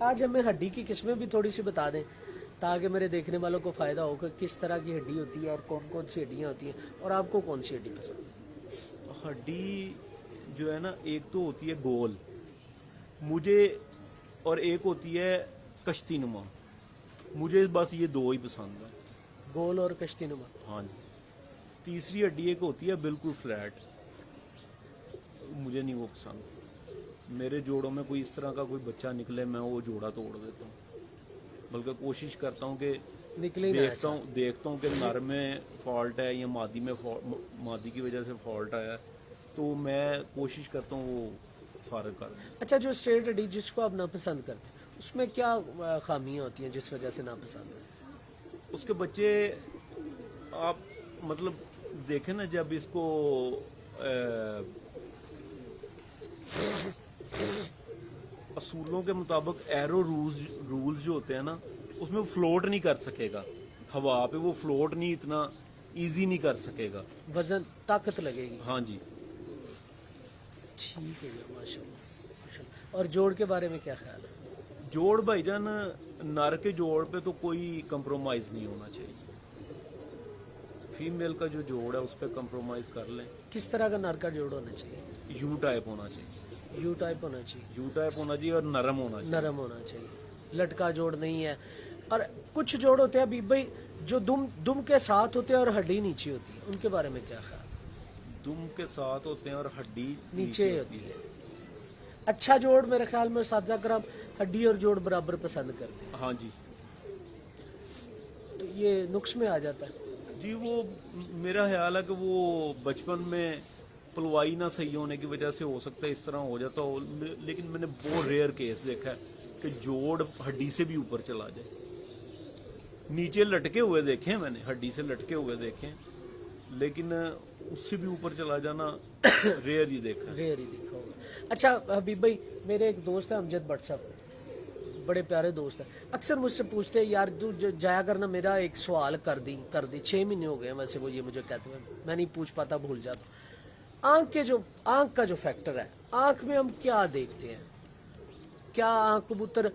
آج ہمیں ہڈی کی قسمیں بھی تھوڑی سی بتا دیں تاکہ میرے دیکھنے والوں کو فائدہ ہو کہ کس طرح کی ہڈی ہوتی ہے اور کون کون سی ہڈیاں ہوتی ہیں، اور آپ کو کون سی ہڈی پسند ہے؟ ہڈی جو ہے نا، ایک تو ہوتی ہے گول مجھے، اور ایک ہوتی ہے کشتی نما. مجھے بس یہ دو ہی پسند ہیں. گول اور کشتی نما. ہاں جی. تیسری ہڈی ایک ہوتی ہے بالکل فلیٹ، مجھے نہیں وہ پسند. میرے جوڑوں میں کوئی اس طرح کا کوئی بچہ نکلے میں وہ جوڑا توڑ دیتا ہوں. بلکہ کوشش کرتا ہوں کہ نکلے ہی نہ ایسا. دیکھتا ہوں کہ نر میں فالٹ ہے یا مادی کی وجہ سے فالٹ آیا ہے، تو میں کوشش کرتا ہوں وہ فارغ کر دوں. اچھا، جو اسٹریٹ ہڈی جس کو آپ ناپسند کرتے ہیں اس میں کیا خامیاں ہوتی ہیں جس وجہ سے ناپسند ہے؟ اس کے بچے آپ مطلب دیکھیں نا، جب اس کو اصولوں کے مطابق ایرو رولز جو ہوتے ہیں نا، اس میں وہ فلوٹ نہیں کر سکے گا ہوا پہ، وہ فلوٹ نہیں اتنا ایزی نہیں کر سکے گا. وزن طاقت لگے گی. ہاں جی. ٹھیک ہے جی، ماشاء اللہ. اور جوڑ کے بارے میں کیا خیال ہے؟ جوڑ بھائی جان، نر کے جوڑ پہ تو کوئی کمپرومائز نہیں ہونا چاہیے. فیمیل کا جو جوڑ ہے اس پہ کمپرومائز کر لیں. کس طرح کا نر کا جوڑ ہونا چاہیے؟ یو ٹائپ ہونا چاہیے. یو ٹائپ ہونا چاہیے. یو ٹائپ ہونا چاہیے اور نرم ہونا چاہیے. نرم ہونا چاہیے، لٹکا جوڑ نہیں ہے. اور کچھ جوڑ ہوتے ہیں ابھی بھائی جو دم کے ساتھ ہوتے ہیں اور ہڈی نیچے ہوتی ہے، ان کے بارے میں کیا خیال؟ دم کے ساتھ ہوتے ہیں اور ہڈی نیچے نیچے ہوتی ہے. اچھا جوڑ میرے خیال میں اساتذہ کرام ہڈی اور جوڑ برابر پسند کرتے ہیں. ہاں جی. تو یہ نقص میں آ جاتا ہے. جی، وہ میرا خیال ہے کہ وہ بچپن میں پلوائی نہ صحیح ہونے کی وجہ سے ہو سکتا ہے اس طرح ہو جاتا ہو. لیکن میں نے بہت ریئر کیس دیکھا ہے کہ جوڑ ہڈی سے بھی اوپر چلا جائے. نیچے لٹکے ہوئے دیکھیں میں نے، ہڈی سے لٹکے ہوئے دیکھیں، لیکن اس سے بھی اوپر چلا جانا ریئر ہی دیکھا. ریئر ہی دیکھا ہوگا. اچھا حبیب بھائی، میرے ایک دوست ہے امجد بٹ صاحب، بڑے پیارے دوست ہیں. اکثر مجھ سے پوچھتے ہیں یار تو جایا کرنا، میرا ایک سوال کر دی 6 مہینے ہو گئے ہیں ویسے وہ یہ مجھے کہتے ہیں، میں نہیں پوچھ پاتا، بھول جاتا ہوں. آنکھ کا جو فیکٹر ہے، آنکھ میں ہم کیا دیکھتے ہیں؟ کیا آنکھ کبوتر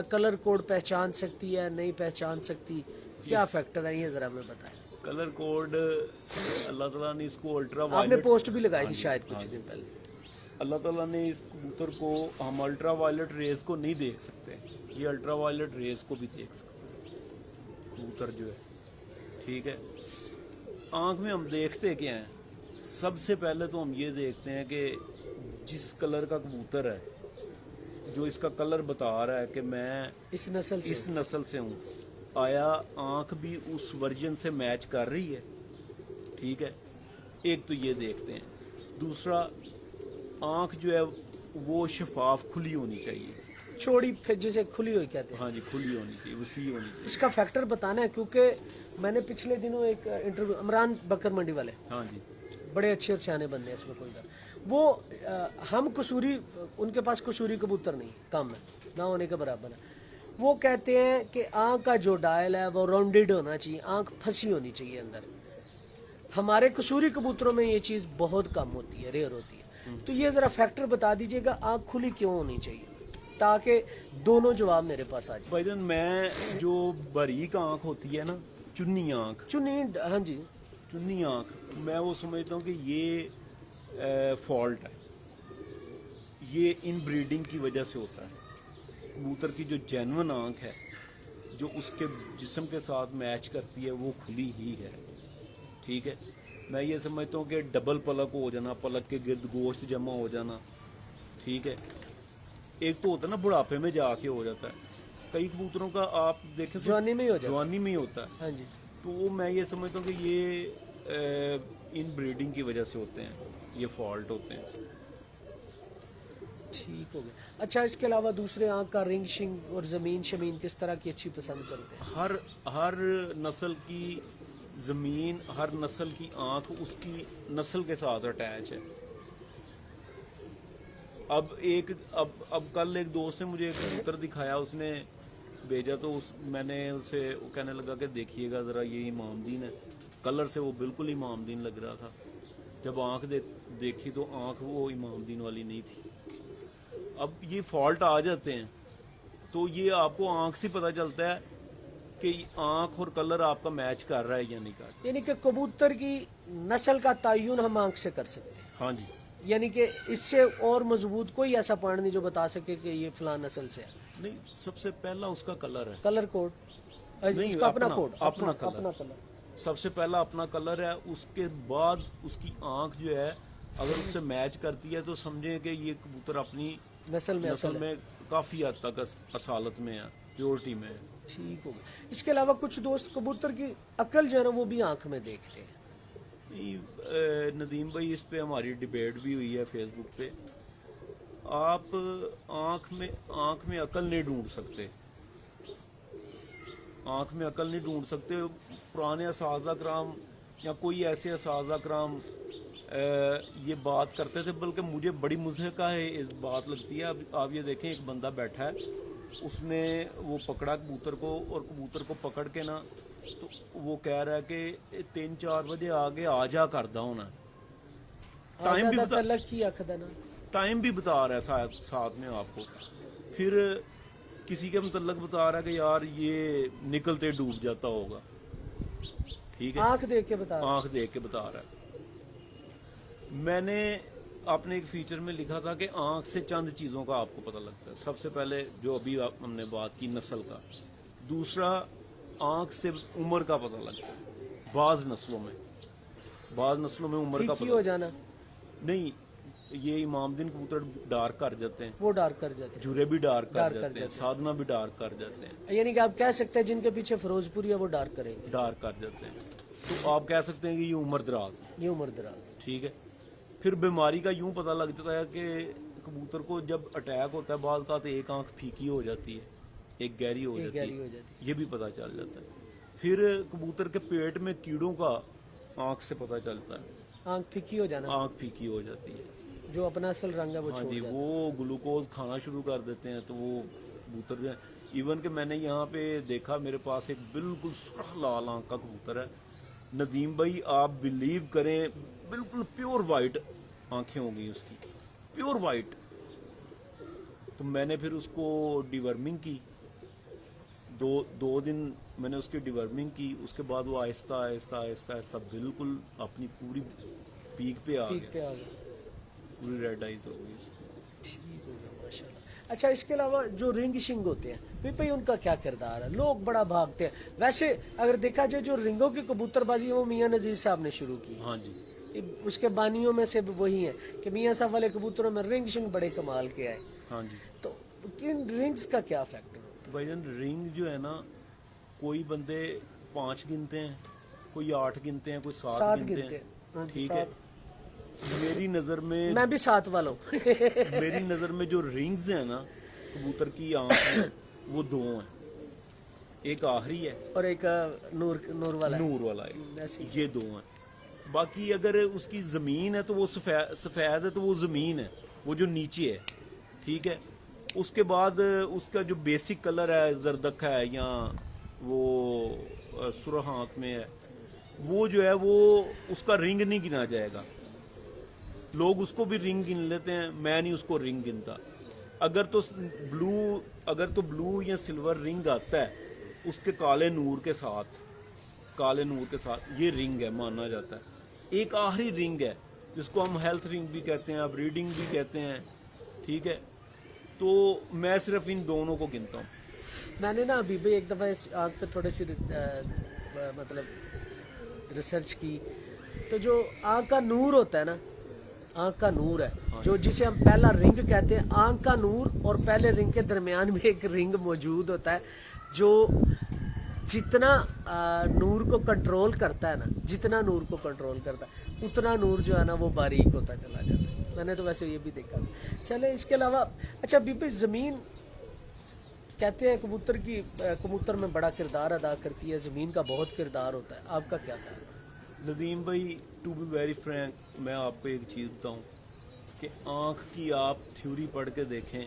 کلر کوڈ پہچان سکتی ہے، نہیں پہچان سکتی؟ کیا فیکٹر ہے یہ ذرا ہمیں بتائیں. کلر کوڈ اللہ تعالیٰ نے اس کو الٹرا آپ نے وائلٹ، پوسٹ بھی لگائی تھی ہاں جی، شاید ہاں کچھ جی، دن پہلے. اللہ تعالیٰ نے اس کبوتر کو، ہم الٹرا وائلٹ ریز کو نہیں دیکھ سکتے، یہ الٹرا وائلٹ ریز کو بھی دیکھ سکتے کبوتر جو ہے. ٹھیک ہے. آنکھ میں ہم دیکھتے کیا ہیں؟ سب سے پہلے تو ہم یہ دیکھتے ہیں کہ جس کلر کا کبوتر ہے، جو اس کا کلر بتا رہا ہے کہ میں اس نسل سے ہوں، آیا آنکھ بھی اس ورژن سے میچ کر رہی ہے. ٹھیک ہے. ایک تو یہ دیکھتے ہیں. دوسرا، آنکھ جو ہے وہ شفاف کھلی ہونی چاہیے. چوڑی پھر جسے کھلی ہوئی کہتے ہیں. ہاں جی، کھلی ہونی چاہیے، وسیع ہونی اس چاہیے. کا فیکٹر بتانا ہے، کیونکہ میں نے پچھلے دنوں ایک انٹرویو، عمران بکر منڈی والے، ہاں جی. بڑے اچھے اور سیانے بندے ہیں، اس میں کوئی بات. وہ ہم قصوری، ان کے پاس قصوری کبوتر نہیں کم ہے، نہ ہونے کے برابر ہے. وہ کہتے ہیں کہ آنکھ کا جو ڈائل ہے وہ راؤنڈڈ ہونا چاہیے، آنکھ پھنسی ہونی چاہیے اندر. ہمارے قصوری کبوتروں میں یہ چیز بہت کم ہوتی ہے، ریئر ہوتی ہے. تو یہ ذرا فیکٹر بتا دیجئے گا، آنکھ کھلی کیوں ہونی چاہیے، تاکہ دونوں جواب میرے پاس آ جائیں. بھائی جان، میں جو باریک آنکھ ہوتی ہے نا، چنی آنکھ، ہاں جی، چنی آنکھ، میں وہ سمجھتا ہوں کہ یہ فالٹ ہے. یہ ان بریڈنگ کی وجہ سے ہوتا ہے. کبوتر کی جو جینون آنکھ ہے، جو اس کے جسم کے ساتھ میچ کرتی ہے، وہ کھلی ہی ہے. ٹھیک ہے. میں یہ سمجھتا ہوں کہ ڈبل پلک ہو جانا، پلک کے گرد گوشت جمع ہو جانا. ٹھیک ہے. ایک تو ہوتا ہے نا بڑھاپے میں جا کے ہو جاتا ہے. کئی کبوتروں کا آپ دیکھیں تو جوانی میں ہی ہو جاتا ہے. جوانی میں ہی ہوتا ہے. ہاں جی. تو وہ میں یہ سمجھتا ہوں کہ یہ ان بریڈنگ کی وجہ سے ہوتے ہیں، یہ فالٹ ہوتے ہیں. ٹھیک ہو گیا. اچھا، اس کے علاوہ دوسرے آنکھ کا رنگ شنگ اور زمین شمین کس طرح کی اچھی پسند کرتے ہیں؟ ہر نسل کی زمین، ہر نسل کی آنکھ اس کی نسل کے ساتھ اٹیچ ہے. اب کل ایک دوست نے مجھے ایک کبوتر دکھایا، اس نے بھیجا، تو میں نے اسے کہنے لگا کہ دیکھیے گا ذرا، یہ امام دین ہے. کلر سے وہ بالکل امام دین لگ رہا تھا. جب آنکھ دیکھی تو آنکھ وہ امام دین والی نہیں تھی. اب یہ فالٹ آ جاتے ہیں. تو یہ آپ کو آنکھ سے پتہ چلتا ہے کہ آنکھ اور کلر آپ کا میچ کر رہا ہے یا نہیں کر رہا. یعنی کہ کبوتر کی نسل کا تعین ہم آنکھ سے کر سکتے ہیں. ہاں جی. یعنی کہ اس سے اور مضبوط کوئی ایسا پوائنٹ نہیں جو بتا سکے کہ یہ فلاں نسل سے ہے. نہیں، سب سے پہلا اس کا کلر ہے. کلر کوڈ نہیں، اس کا اپنا کوڈ اپنا کلر. اپنا کلر. سب سے پہلا اپنا کلر ہے. اس کے بعد اس کی آنکھ جو ہے اگر اس سے میچ کرتی ہے تو سمجھیں کہ یہ کبوتر اپنی نسل میں نسل اصل ہے. میں کافی حد تک اصالت میں ہے، پیورٹی میں ہے. ٹھیک ہوگا. اس کے علاوہ کچھ دوست کبوتر کی عقل جو ہے نا وہ بھی آنکھ میں دیکھتے ہیں. ندیم بھائی، اس پہ ہماری ڈیبیٹ بھی ہوئی ہے فیس بک پہ. آپ آنکھ میں عقل نہیں ڈھونڈ سکتے. آنکھ میں عقل نہیں ڈھونڈ سکتے. پرانے اساتذہ کرام یا کوئی ایسے اساتذہ کرام یہ بات کرتے تھے، بلکہ مجھے بڑی مضحکہ ہے اس بات لگتی ہے. اب آپ یہ دیکھیں، ایک بندہ بیٹھا ہے، اس نے وہ پکڑا کبوتر کو، اور کبوتر کو پکڑ کے نا تو وہ کہہ رہا ہے کہ 3-4 بجے آگے آ جا کردا ہونا. ٹائم بھی بتا رہا ہے ساتھ میں آپ کو. پھر کسی کے متعلق بتا رہا ہے کہ یار یہ نکلتے ڈوب جاتا ہوگا. ٹھیک ہے، آنکھ دیکھ کے بتا رہا ہے. آنکھ دیکھ کے بتا رہا ہے. میں نے اپنے ایک فیچر میں لکھا تھا کہ آنکھ سے چند چیزوں کا آپ کو پتہ لگتا ہے. سب سے پہلے جو ابھی ہم نے بات کی نسل کا. دوسرا، آنکھ سے عمر کا پتہ لگتا ہے. بعض نسلوں میں عمر کا پھیکی پتہ ہو جانا. نہیں، یہ امام دین کبوتر ڈارک کر جاتے ہیں، وہ ڈارک کر جاتے ہیں. جورے بھی ڈارک کر جاتے ہیں، سادنا بھی ڈارک کر جاتے ہیں. یعنی کہ آپ کہہ سکتے ہیں جن کے پیچھے فیروز پوری ہے وہ ڈارک کریں گے. ڈارک کر جاتے ہیں. تو آپ کہہ سکتے ہیں کہ یہ عمر دراز ہے. یہ عمر دراز. ٹھیک ہے. پھر بیماری کا یوں پتہ لگ جاتا ہے کہ کبوتر کو جب اٹیک ہوتا ہے بعض کا تو ایک آنکھ پھیکی ہو جاتی ہے، ایک گہری ہو جاتی ہے. یہ بھی پتہ چل جاتا ہے. پھر کبوتر کے پیٹ میں کیڑوں کا آنکھ سے پتہ چلتا ہے. آنکھ پھیکی ہو جانا، آنکھ پھیکی ہو جاتی ہے. جو اپنا اصل رنگ ہے وہ ہاں چھوڑ جی، جاتا ہے. وہ گلوکوز کھانا شروع کر دیتے ہیں تو وہ کبوتر جو ہے. ایون کہ میں نے یہاں پہ دیکھا، میرے پاس ایک بالکل سرخ لال آنکھ کا کبوتر ہے. ندیم بھائی، آپ بلیو کریں، بالکل پیور وائٹ آنکھیں ہوں گی اس کی، پیور وائٹ. تو میں نے پھر اس کو ڈیورمنگ کی. دو دن میں نے اس کی ڈیورمنگ کی. اس کے بعد وہ آہستہ آہستہ آہستہ آہستہ بالکل اپنی پوری پیک پہ آ گیا. پوری ریڈ آئیز ہو گئی اس کی. ٹھیک ہو گیا، ماشاءاللہ. اچھا، اس کے علاوہ جو رنگ شنگ ہوتے ہیں بھائی ان کا کیا کردار ہے؟ لوگ بڑا بھاگتے ہیں. ویسے اگر دیکھا جائے جو رنگوں کی کبوتر بازی ہے وہ میاں نذیر صاحب نے شروع کی. ہاں جی. اس کے بانیوں میں سے وہی ہیں کہ میاں صاحب والے کبوتروں میں رنگ شنگ بڑے کمال کے آئے. ہاں جی. تو ان رنگز کا کیا فیکٹر ہوتا ہے؟ بھائی جان، رنگ جو ہے نا، کوئی بندے 5 گنتے ہیں، کوئی 8 گنتے ہیں، کوئی 7 گنتے ہیں. ٹھیک ہے. میری نظر میں بھی 7 والا ہوں. میری نظر میں جو رنگز ہیں نا کبوتر کی آنکھ میں، وہ 2 ہیں. ایک آخری ہے اور ایک نور والا. نور والا ہے. یہ 2 ہیں. باقی اگر اس کی زمین ہے تو وہ سفید ہے تو وہ زمین ہے، وہ جو نیچے ہے. ٹھیک ہے. اس کے بعد اس کا جو بیسک کلر ہے، زردک ہے یا وہ سرخ آنکھ میں ہے، وہ جو ہے وہ اس کا رنگ نہیں گنا جائے گا. لوگ اس کو بھی رنگ گن لیتے ہیں، میں نہیں اس کو رنگ گنتا. اگر تو بلو یا سلور رنگ آتا ہے اس کے کالے نور کے ساتھ یہ رنگ ہے، مانا جاتا ہے. ایک آخری رنگ ہے جس کو ہم ہیلتھ رنگ بھی کہتے ہیں، بریڈنگ بھی کہتے ہیں. ٹھیک ہے. تو میں صرف ان دونوں کو گنتا ہوں. میں نے نا ابھی بھی ایک دفعہ اس آنکھ پہ تھوڑی سی مطلب ریسرچ کی. تو جو آنکھ کا نور ہوتا ہے نا، آنکھ کا نور ہے جو جسے ہم پہلا رنگ کہتے ہیں. آنکھ کا نور اور پہلے رنگ کے درمیان میں ایک رنگ موجود ہوتا ہے جو جتنا نور کو کنٹرول کرتا ہے اتنا نور جو ہے نا وہ باریک ہوتا چلا جاتا ہے. میں نے تو ویسے یہ بھی دیکھا. چلے اس کے علاوہ اچھا بی زمین کہتے ہیں کبوتر میں بڑا کردار ادا کرتی ہے، زمین کا بہت کردار ہوتا ہے. آپ کا کیا خیال ہے؟ ندیم بھائی، ٹو بی ویری فرینک، میں آپ کو ایک چیز بتاؤں کہ آنکھ کی آپ تھیوری پڑھ کے دیکھیں،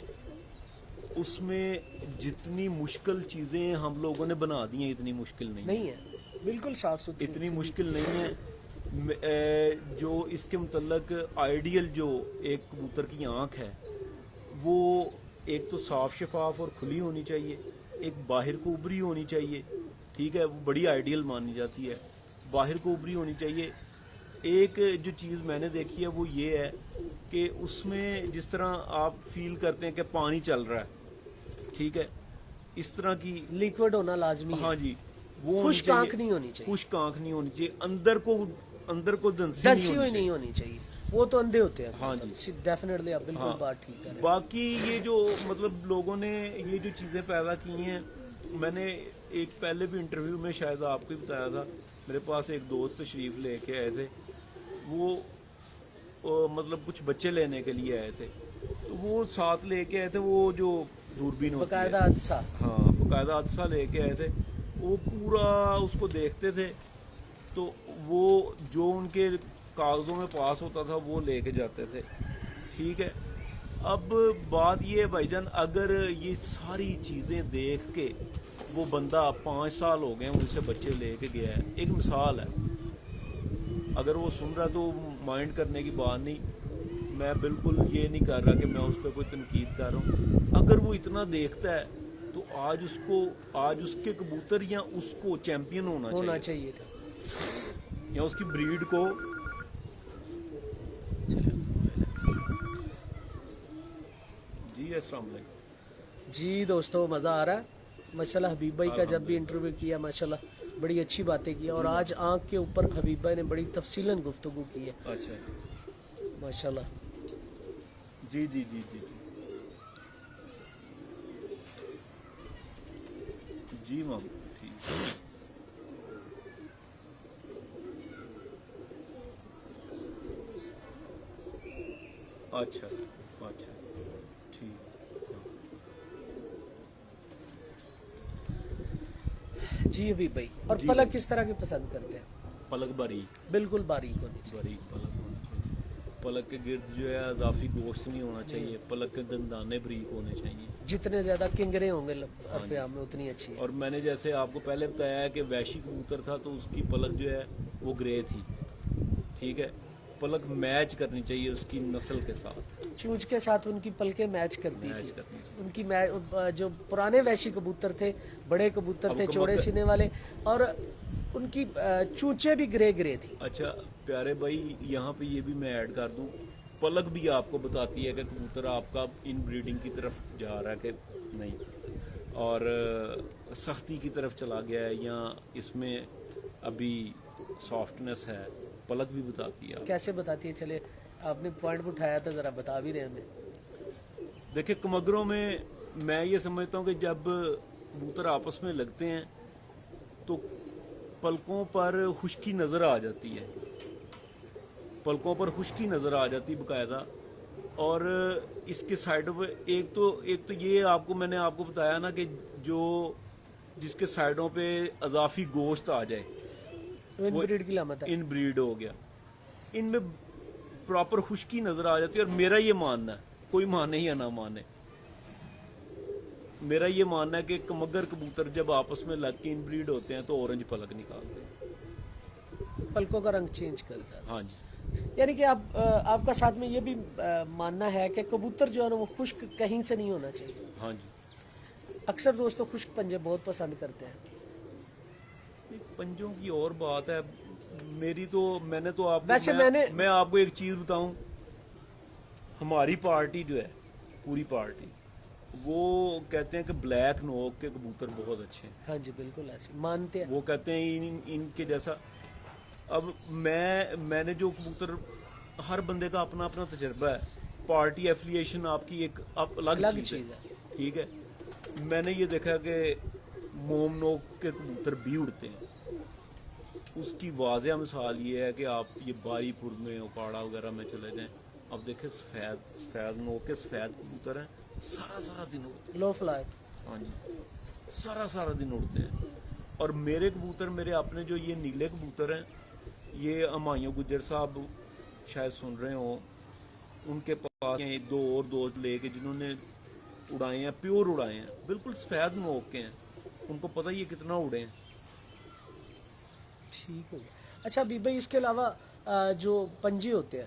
اس میں جتنی مشکل چیزیں ہم لوگوں نے بنا دی ہیں اتنی مشکل نہیں ہے. بالکل صاف ستھری، اتنی مشکل نہیں ہے. جو اس کے متعلق آئیڈیل جو ایک کبوتر کی آنکھ ہے وہ ایک تو صاف شفاف اور کھلی ہونی چاہیے, ایک باہر کو ابری ہونی چاہیے, ٹھیک ہے, وہ بڑی آئیڈیل مانی جاتی ہے, باہر کو ابری ہونی چاہیے. ایک جو چیز میں نے دیکھی ہے وہ یہ ہے کہ اس میں جس طرح آپ فیل کرتے ہیں کہ پانی چل رہا ہے, ٹھیک ہے, اس طرح کی لیکوڈ ہونا لازمی ہے. ہاں جی وہ ہونی خشک چاہیے, آنکھ نہیں ہونی چاہیے, خشک آنکھ نہیں ہونی چاہیے, اندر کو دنسی دسی ہوئی نہیں نہیں ہونی چاہیے, وہ تو اندھے ہوتے ہیں. ہاں جی. ڈیفینیٹلی آپ بالکل بات ٹھیک کر رہے ہیں. باقی یہ جو مطلب لوگوں نے یہ جو چیزیں پیدا کی ہیں, میں نے ایک پہلے بھی انٹرویو میں شاید آپ کو ہی بتایا تھا, میرے پاس ایک دوست تشریف لے کے آئے تھے, وہ مطلب کچھ بچے لینے کے لیے آئے تھے, تو وہ ساتھ لے کے آئے تھے وہ جو دوربین ہوتی ہے, باقاعدہ حادثہ. ہاں باقاعدہ حادثہ لے کے آئے تھے. وہ پورا اس کو دیکھتے تھے تو وہ جو ان کے کاغذوں میں پاس ہوتا تھا وہ لے کے جاتے تھے, ٹھیک ہے. اب بات یہ ہے بھائی جان, اگر یہ ساری چیزیں دیکھ کے وہ بندہ 5 سال ہو گئے ان سے بچے لے کے گیا ہے, ایک مثال ہے, اگر وہ سن رہا تو مائنڈ کرنے کی بات نہیں, میں بالکل یہ نہیں کر رہا کہ میں اس پہ کوئی تنقید کر رہا ہوں. اگر وہ اتنا دیکھتا ہے تو آج اس کے کبوتر یا اس کو چیمپئن ہونا چاہیے تھا, یا اس کی بریڈ کو. جی السلام علیکم. جی دوستو مزہ آ رہا ہے ماشاءاللہ. حبیب بھائی کا جب بھی انٹرویو کیا ماشاءاللہ بڑی اچھی باتیں کی, اور آج آنکھ کے اوپر حبیب بھائی نے بڑی تفصیلاً گفتگو کی ہے اچھا ماشاءاللہ. جی جی جی جی جی مام ٹھیک. اچھا اچھا ٹھیک. جی حبیب بھائی, اور جی پلک کس طرح کی پسند کرتے ہیں؟ پلک باریک, بالکل باریک ہونی چاہیے. باریک پلک ہونا چاہیے. پلک کے گرد جو ہے اضافی گوشت نہیں ہونا چاہیے, پلک کے دندانے بریک ہونے چاہیے. جتنے زیادہ کنگرے ہوں گے عرف عام میں اتنی اچھی ہے. اور میں نے جیسے آپ کو پہلے بتایا ہے کہ ویشی کبوتر تھا تو اس کی پلک جو ہے وہ گرے تھی, ٹھیک ہے. پلک میچ کرنی چاہیے اس کی نسل کے ساتھ, چونچ کے ساتھ ان کی پلکیں میچ کرتی تھی. میچ کرنی چاہیے. ان کی جو پرانے ویشی کبوتر تھے, بڑے کبوتر اب تھے چوڑے سینے والے, اور ان کی چونچیں بھی گرے گرے تھی. اچھا پیارے بھائی, یہاں پہ یہ بھی میں ایڈ کر دوں, پلک بھی آپ کو بتاتی ہے کہ کبوتر آپ کا ان بریڈنگ کی طرف جا رہا ہے کہ نہیں, اور سختی کی طرف چلا گیا ہے یا اس میں ابھی سافٹنس ہے. پلک بھی بتاتی ہے. کیسے بتاتی ہے؟ چلے آپ نے پوائنٹ اٹھایا تھا, ذرا بتا بھی دیں ہمیں. دیکھیں کمگروں میں یہ سمجھتا ہوں کہ جب کبوتر آپس میں لگتے ہیں تو پلکوں پر خشکی نظر آ جاتی ہے, پلکوں پر خشکی نظر آ جاتی باقاعدہ. اور اس کے سائڈوں پہ ایک تو یہ آپ کو میں نے آپ کو بتایا نا کہ جس کے سائڈوں پہ اضافی گوشت آ جائے ان بریڈ کی علامت ہے. ان بریڈ ہو گیا. ان میں پراپر خشکی نظر آ جاتی ہے. اور میرا یہ ماننا ہے, کوئی مانے یا نہ مانے, میرا یہ ماننا ہے کہ کمگر کبوتر جب آپس میں لگ کے ان بریڈ ہوتے ہیں تو اورنج پلک نکالتے ہیں, پلکوں کا رنگ چینج کر جاتا ہے. ہاں جی. یعنی کہ آپ کا ساتھ میں یہ بھی ماننا ہے کہ کبوتر جو ہے نا وہ خشک کہیں سے نہیں ہونا چاہیے. ہاں جی. اکثر دوستوں خشک پنجے بہت پسند کرتے ہیں. پنجوں کی اور بات ہے, میں نے تو آپ ویسے میں آپ کو ایک چیز بتاؤں, ہماری پارٹی جو ہے پوری پارٹی وہ کہتے ہیں کہ بلیک نوک کے کبوتر بہت اچھے ہیں. ہاں جی بالکل ایسے مانتے ہیں. وہ کہتے ہیں ان کے جیسا. اب میں نے جو کبوتر, ہر بندے کا اپنا اپنا تجربہ ہے, پارٹی ایفیلیشن آپ کی ایک الگ چیز ہے, ٹھیک ہے. میں نے یہ دیکھا کہ موم نوک کے کبوتر بھی اڑتے ہیں. اس کی واضح مثال یہ ہے کہ آپ یہ باری پور میں اوکاڑا وغیرہ میں چلے جائیں, اب دیکھیں سفید نوک کے سفید کبوتر ہیں, سارا دن اڑتے ہیں. لو فلائی. ہاں جی, سارا دن اڑتے ہیں. اور میرے کبوتر, میرے اپنے جو یہ نیلے کبوتر ہیں, یہ ہمایوں گجر صاحب شاید سن رہے ہوں, ان کے پاس ایک دو اور دوست لے کے جنہوں نے اڑائے ہیں, پیور اڑائے ہیں, بالکل سفید نوک کے ہیں, ان کو پتہ یہ کتنا اڑے ہیں. ٹھیک ہو گیا. اچھا حبیب بھائی, اس کے علاوہ جو پنجے ہوتے ہیں